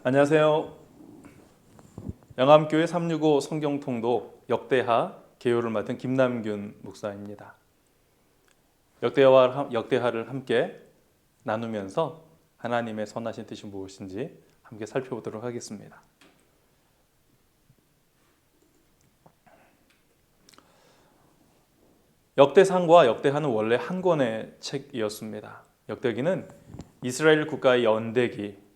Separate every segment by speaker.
Speaker 1: 안녕하세요. 영암교회 365 성경통독 역대하 개요를 맡은 김남균 목사입니다. 역대하를 함께 나누면서 하나님의 선하신 뜻이 무엇인지 함께 살펴보도록 하겠습니다. 역대상과 역대하는 원래 한 권의 책이었습니다. 역대기는 이스라엘 국가의 연대기,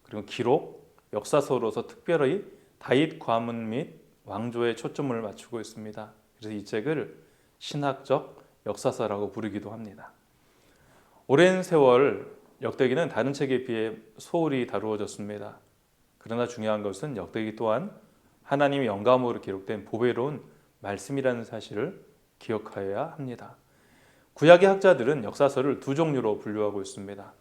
Speaker 1: 그리고 기록, 역사서로서 특별히 다윗 가문 및 왕조에 초점을 맞추고 있습니다. 그래서 이 책을 신학적 역사서라고 부르기도 합니다. 오랜 세월 역대기는 다른 책에 비해 소홀히 다루어졌습니다. 그러나 중요한 것은 역대기 또한 하나님의 영감으로 기록된 보배로운 말씀이라는 사실을 기억하여야 합니다. 구약의 학자들은 역사서를 두 종류로 분류하고 있습니다.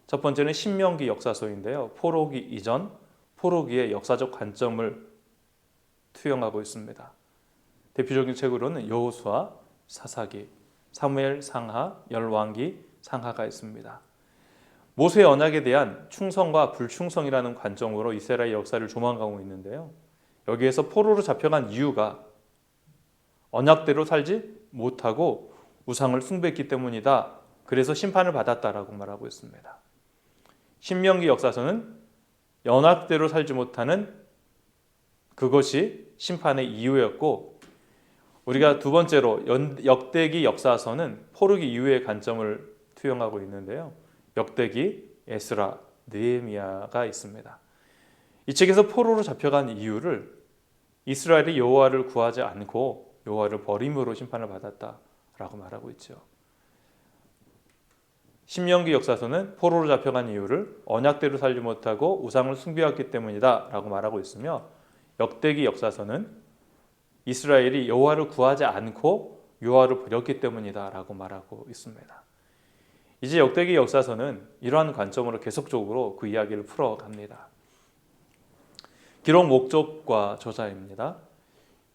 Speaker 1: 첫 번째는 신명기 역사서인데요. 포로기 이전, 포로기의 역사적 관점을 투영하고 있습니다. 대표적인 책으로는 여호수아, 사사기, 사무엘 상하, 열왕기, 상하가 있습니다. 모세의 언약에 대한 충성과 불충성이라는 관점으로 이스라엘 역사를 조망하고 있는데요. 여기에서 포로로 잡혀간 이유가 언약대로 살지 못하고 우상을 숭배했기 때문이다. 그래서 심판을 받았다라고 말하고 있습니다. 신명기 역사서는 언약대로 살지 못하는 그것이 심판의 이유였고, 우리가 두 번째로 역대기 역사서는 포로기 이후의 관점을 투영하고 있는데요. 역대기, 에스라, 느헤미야가 있습니다. 이 책에서 포로로 잡혀간 이유를 이스라엘이 여호와를 구하지 않고 여호와를 버림으로 심판을 받았다라고 말하고 있죠. 신명기 역사서는 포로로 잡혀간 이유를 언약대로 살지 못하고 우상을 숭배했기 때문이다 라고 말하고 있으며, 역대기 역사서는 이스라엘이 여호와를 구하지 않고 여호와를 버렸기 때문이다 라고 말하고 있습니다. 이제 역대기 역사서는 이러한 관점으로 계속적으로 그 이야기를 풀어갑니다. 기록 목적과 저자입니다.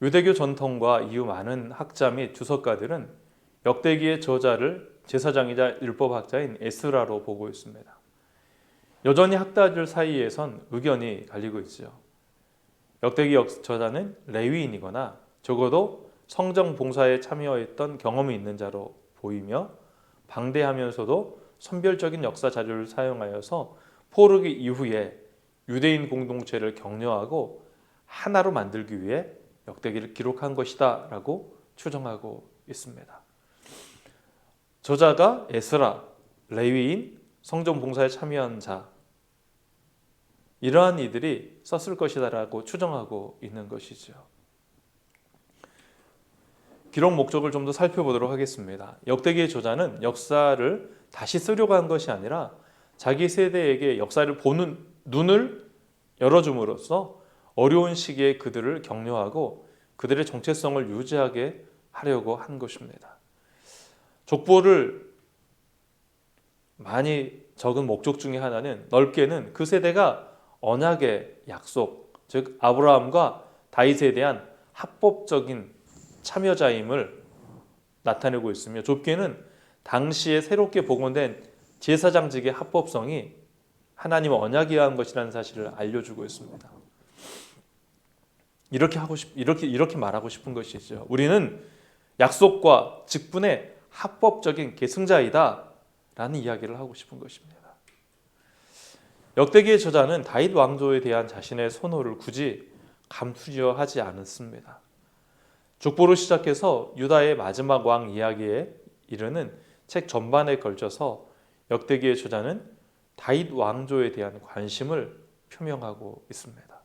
Speaker 1: 유대교 전통과 이후 많은 학자 및 주석가들은 역대기의 저자를 제사장이자 율법학자인 에스라로 보고 있습니다. 여전히 학자들 사이에선 의견이 갈리고 있죠. 역대기 저자는 레위인이거나 적어도 성정 봉사에 참여했던 경험이 있는 자로 보이며, 방대하면서도 선별적인 역사 자료를 사용하여서 포로기 이후에 유대인 공동체를 격려하고 하나로 만들기 위해 역대기를 기록한 것이다 라고 추정하고 있습니다. 저자가 에스라, 레위인, 성전 봉사에 참여한 자, 이러한 이들이 썼을 것이다라고 추정하고 있는 것이죠. 기록 목적을 좀 더 살펴보도록 하겠습니다. 역대기의 저자는 역사를 다시 쓰려고 한 것이 아니라 자기 세대에게 역사를 보는 눈을 열어줌으로써 어려운 시기에 그들을 격려하고 그들의 정체성을 유지하게 하려고 한 것입니다. 족보를 많이 적은 목적 중에 하나는 넓게는 그 세대가 언약의 약속, 즉 아브라함과 다윗에 대한 합법적인 참여자임을 나타내고 있으며, 좁게는 당시에 새롭게 복원된 제사장직의 합법성이 하나님의 언약에 의한 것이라는 사실을 알려주고 있습니다. 이렇게 말하고 싶은 것이죠. 우리는 약속과 직분의 합법적인 계승자이다 라는 이야기를 하고 싶은 것입니다. 역대기의 저자는 다윗 왕조에 대한 자신의 선호를 굳이 감추려 하지 않았습니다. 족보로 시작해서 유다의 마지막 왕 이야기에 이르는 책 전반에 걸쳐서 역대기의 저자는 다윗 왕조에 대한 관심을 표명하고 있습니다.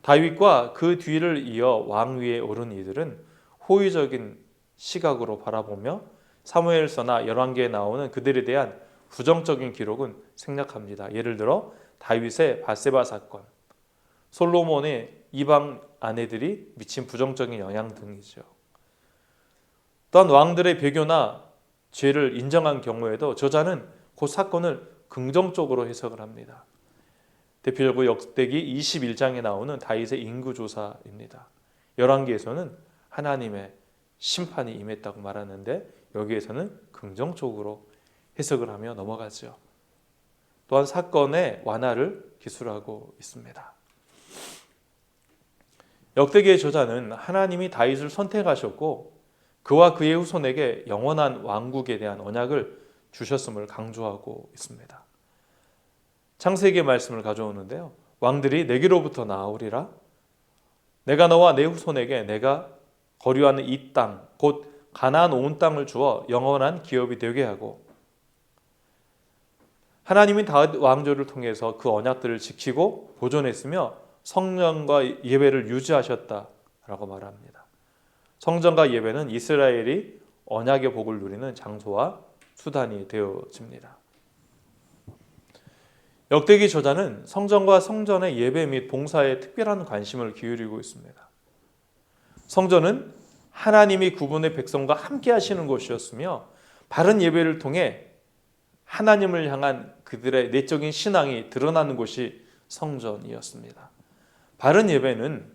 Speaker 1: 다윗과 그 뒤를 이어 왕위에 오른 이들은 호의적인 시각으로 바라보며 사무엘서나 열왕기에 나오는 그들에 대한 부정적인 기록은 생략합니다. 예를 들어 다윗의 밧세바 사건, 솔로몬의 이방 아내들이 미친 부정적인 영향 등이죠. 또한 왕들의 배교나 죄를 인정한 경우에도 저자는 그 사건을 긍정적으로 해석을 합니다. 대표적으로 역대기 21장에 나오는 다윗의 인구조사입니다. 열왕기에서는 하나님의 심판이 임했다고 말하는데 여기에서는 긍정적으로 해석을 하며 넘어가죠. 또한 사건의 완화를 기술하고 있습니다. 역대기의 저자는 하나님이 다윗을 선택하셨고 그와 그의 후손에게 영원한 왕국에 대한 언약을 주셨음을 강조하고 있습니다. 창세기의 말씀을 가져오는데요. 왕들이 내게로부터 나오리라. 내가 너와 내 후손에게 내가 거류하는 이 땅, 곧 가나안 온 땅을 주어 영원한 기업이 되게 하고, 하나님이 다윗 왕조를 통해서 그 언약들을 지키고 보존했으며 성전과 예배를 유지하셨다라고 말합니다. 성전과 예배는 이스라엘이 언약의 복을 누리는 장소와 수단이 되어집니다. 역대기 저자는 성전과 성전의 예배 및 봉사에 특별한 관심을 기울이고 있습니다. 성전은 하나님이 구분의 백성과 함께 하시는 곳이었으며 바른 예배를 통해 하나님을 향한 그들의 내적인 신앙이 드러나는 곳이 성전이었습니다. 바른 예배는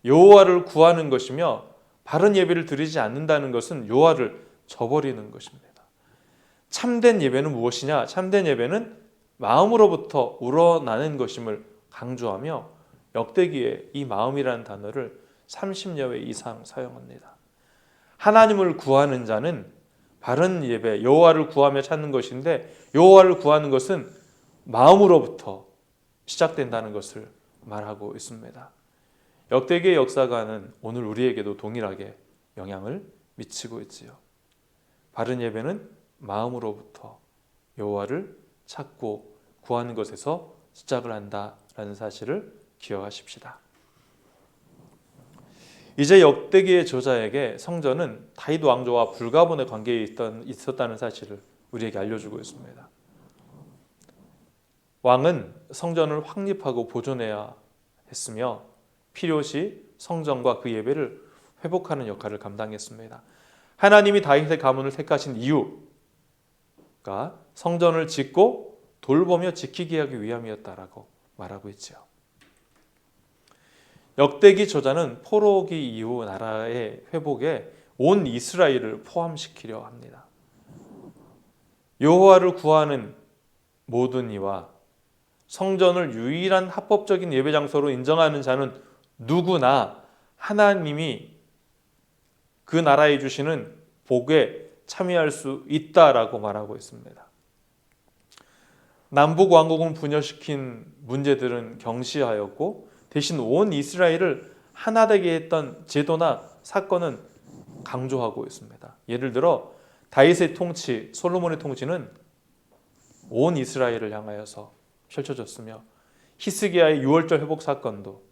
Speaker 1: 여호와를 구하는 것이며 바른 예배를 드리지 않는다는 것은 여호와를 저버리는 것입니다. 참된 예배는 무엇이냐? 참된 예배는 마음으로부터 우러나는 것임을 강조하며 역대기에 이 마음이라는 단어를 30여 회 이상 사용합니다. 하나님을 구하는 자는 바른 예배, 여호와를 구하며 찾는 것인데 여호와를 구하는 것은 마음으로부터 시작된다는 것을 말하고 있습니다. 역대기의 역사관은 오늘 우리에게도 동일하게 영향을 미치고 있지요. 바른 예배는 마음으로부터 여호와를 찾고 구하는 것에서 시작을 한다라는 사실을 기억하십시다. 이제 역대기의 저자에게 성전은 다윗 왕조와 불가분의 관계에 있었다는 사실을 우리에게 알려주고 있습니다. 왕은 성전을 확립하고 보존해야 했으며 필요시 성전과 그 예배를 회복하는 역할을 감당했습니다. 하나님이 다윗의 가문을 택하신 이유가 성전을 짓고 돌보며 지키게 하기 위함이었다라고 말하고 있죠. 역대기 저자는 포로기 이후 나라의 회복에 온 이스라엘을 포함시키려 합니다. 여호와를 구하는 모든 이와 성전을 유일한 합법적인 예배 장소로 인정하는 자는 누구나 하나님이 그 나라에 주시는 복에 참여할 수 있다라고 말하고 있습니다. 남북 왕국을 분열시킨 문제들은 경시하였고 대신 온 이스라엘을 하나 되게 했던 제도나 사건은 강조하고 있습니다. 예를 들어 다윗의 통치, 솔로몬의 통치는 온 이스라엘을 향하여서 펼쳐졌으며 히스기야의 유월절 회복 사건도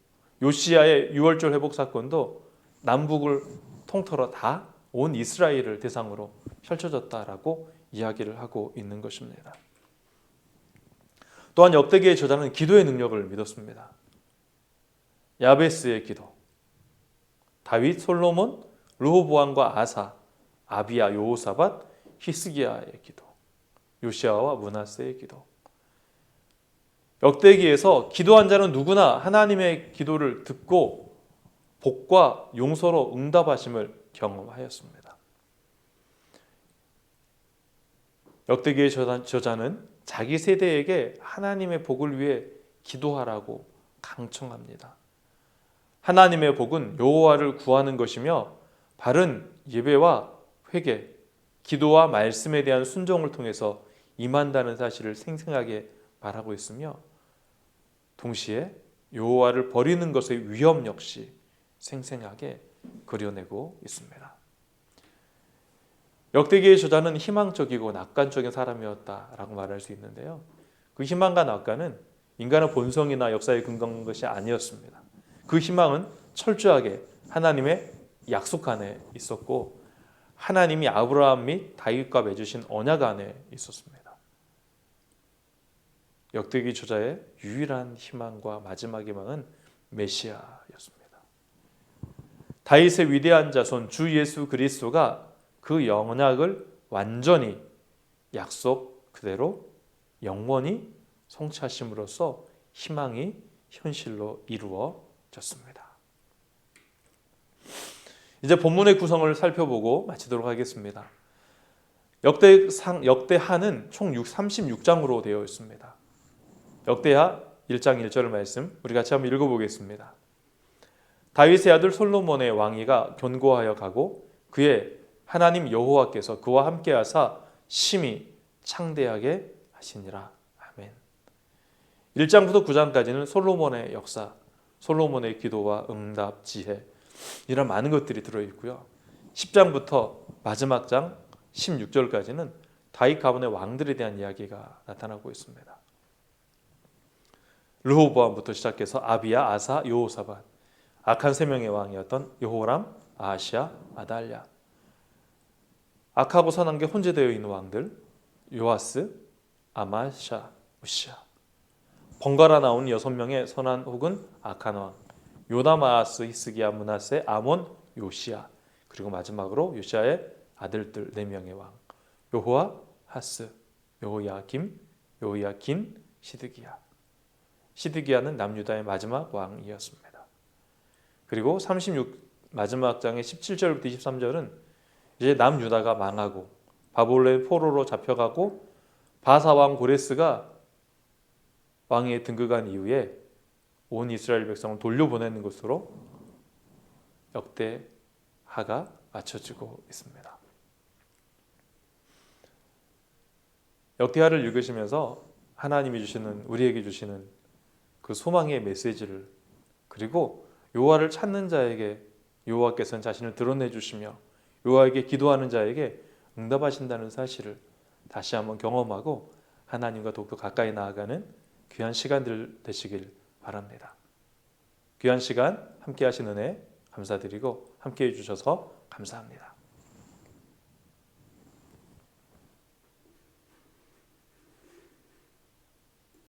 Speaker 1: 요시야의 유월절 회복 사건도 남북을 통틀어 다 온 이스라엘을 대상으로 펼쳐졌다라고 이야기를 하고 있는 것입니다. 또한 역대기의 저자는 기도의 능력을 믿었습니다. 야베스의 기도, 다윗, 솔로몬, 르호보암과 아사, 아비야, 여호사밧, 히스기야의 기도, 요시야와 므낫세의 기도. 역대기에서 기도한 자는 누구나 하나님의 기도를 듣고 복과 용서로 응답하심을 경험하였습니다. 역대기의 저자는 자기 세대에게 하나님의 복을 위해 기도하라고 강청합니다. 하나님의 복은 여호와를 구하는 것이며 바른 예배와 회개, 기도와 말씀에 대한 순종을 통해서 임한다는 사실을 생생하게 말하고 있으며 동시에 여호와를 버리는 것의 위험 역시 생생하게 그려내고 있습니다. 역대기의 저자는 희망적이고 낙관적인 사람이었다라고 말할 수 있는데요. 그 희망과 낙관은 인간의 본성이나 역사에 근거한 것이 아니었습니다. 그 희망은 철저하게 하나님의 약속 안에 있었고 하나님이 아브라함 및 다윗과 맺으신 언약 안에 있었습니다. 역대기 저자의 유일한 희망과 마지막 희망은 메시아였습니다. 다윗의 위대한 자손 주 예수 그리스도가 그 언약을 완전히 약속 그대로 영원히 성취하심으로써 희망이 현실로 이루어졌습니다. 이제 본문의 구성을 살펴보고 마치도록 하겠습니다. 역대하는 총 36장으로 되어 있습니다. 역대하 1장 1절 말씀 우리 같이 한번 읽어보겠습니다. 다윗의 아들 솔로몬의 왕위가 견고하여 가고 그의 하나님 여호와께서 그와 함께 하사 심히 창대하게 하시니라. 아멘. 1장부터 9장까지는 솔로몬의 역사, 솔로몬의 기도와 응답, 지혜 이런 많은 것들이 들어있고요. 10장부터 마지막 장 16절까지는 다윗 가문의 왕들에 대한 이야기가 나타나고 있습니다. 르호보암부터 시작해서 아비야, 아사, 여호사밧, 악한 세 명의 왕이었던 여호람, 아하시야, 아달랴, 악하고 선한 게 혼재되어 있는 왕들 요아스, 아마샤, 우시야, 번갈아 나온 6명의 선한 혹은 악한 왕 요담, 아하스, 히스기야, 므낫세, 아몬, 요시야, 그리고 마지막으로 요시야의 아들들 4명의 왕 요호와, 하스, 여호야김, 여호야긴, 시드기야. 시드기야는 남유다의 마지막 왕이었습니다. 그리고 36 마지막 장의 17절부터 23절은 이제 남유다가 망하고 바벨론의 포로로 잡혀가고 바사왕 고레스가 왕위에 등극한 이후에 온 이스라엘 백성을 돌려보내는 것으로 역대하가 맞춰지고 있습니다. 역대하를 읽으시면서 하나님이 주시는 우리에게 주시는 그 소망의 메시지를 그리고 여호와를 찾는 자에게 여호와께서는 자신을 드러내 주시며 여호와에게 기도하는 자에게 응답하신다는 사실을 다시 한번 경험하고 하나님과 더욱더 가까이 나아가는 귀한 시간들 되시길 바랍니다. 귀한 시간 함께 하신 은혜 감사드리고 함께 해주셔서 감사합니다.